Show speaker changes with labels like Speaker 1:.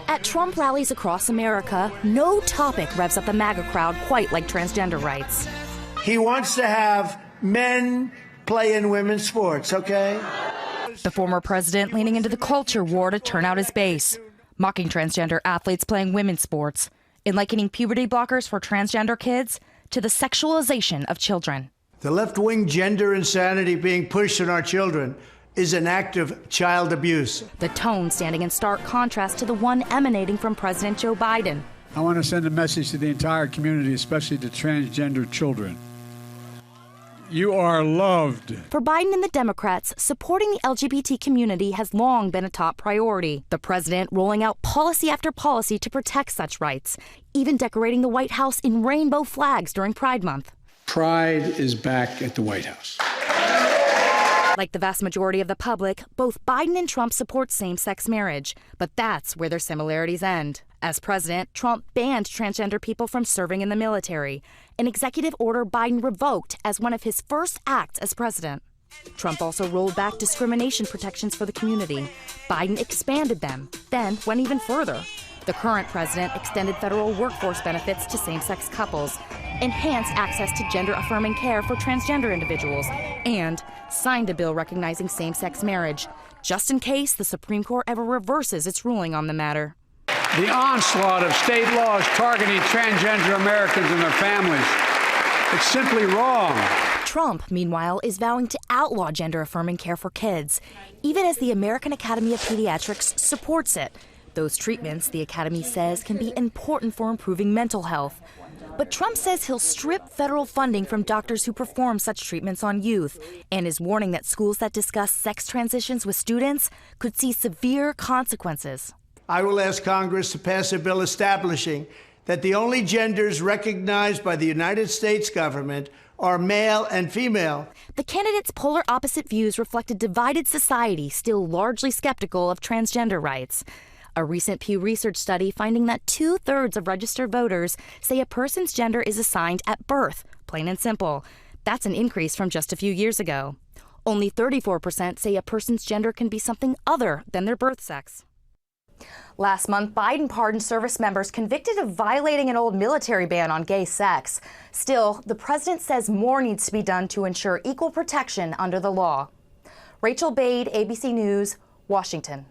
Speaker 1: At Trump rallies across America, no topic revs up the MAGA crowd quite like transgender rights.
Speaker 2: He wants to have men play in women's sports, okay?
Speaker 1: The former president leaning into the culture war to turn out his base, mocking transgender athletes playing women's sports, and likening puberty blockers for transgender kids to the sexualization of children.
Speaker 2: The left-wing gender insanity being pushed on our children is an act of child abuse.
Speaker 1: The tone standing in stark contrast to the one emanating from President Joe Biden.
Speaker 3: I want to send a message to the entire community, especially to transgender children. You are loved.
Speaker 1: For Biden and the Democrats, supporting the LGBT community has long been a top priority. The president rolling out policy after policy to protect such rights, even decorating the White House in rainbow flags during Pride Month.
Speaker 3: Pride is back at the White House.
Speaker 1: Like the vast majority of the public, both Biden and Trump support same-sex marriage, but that's where their similarities end. As president, Trump banned transgender people from serving in the military, an executive order Biden revoked as one of his first acts as president. Trump also rolled back discrimination protections for the community. Biden expanded them, then went even further. The current president extended federal workforce benefits to same-sex couples, enhanced access to gender-affirming care for transgender individuals, and signed a bill recognizing same-sex marriage, just in case the Supreme Court ever reverses its ruling on the matter.
Speaker 3: The onslaught of state laws targeting transgender Americans and their families, it's simply wrong.
Speaker 1: Trump, meanwhile, is vowing to outlaw gender-affirming care for kids, even as the American Academy of Pediatrics supports it. Those treatments, the Academy says, can be important for improving mental health. But Trump says he'll strip federal funding from doctors who perform such treatments on youth, and is warning that schools that discuss sex transitions with students could see severe consequences.
Speaker 2: I will ask Congress to pass a bill establishing that the only genders recognized by the United States government are male and female.
Speaker 1: The candidates' polar opposite views reflect a divided society still largely skeptical of transgender rights. A recent Pew Research study finding that 2/3 of registered voters say a person's gender is assigned at birth, plain and simple. That's an increase from just a few years ago. Only 34% say a person's gender can be something other than their birth sex. Last month, Biden pardoned service members convicted of violating an old military ban on gay sex. Still, the president says more needs to be done to ensure equal protection under the law. Rachel Bade, ABC News, Washington.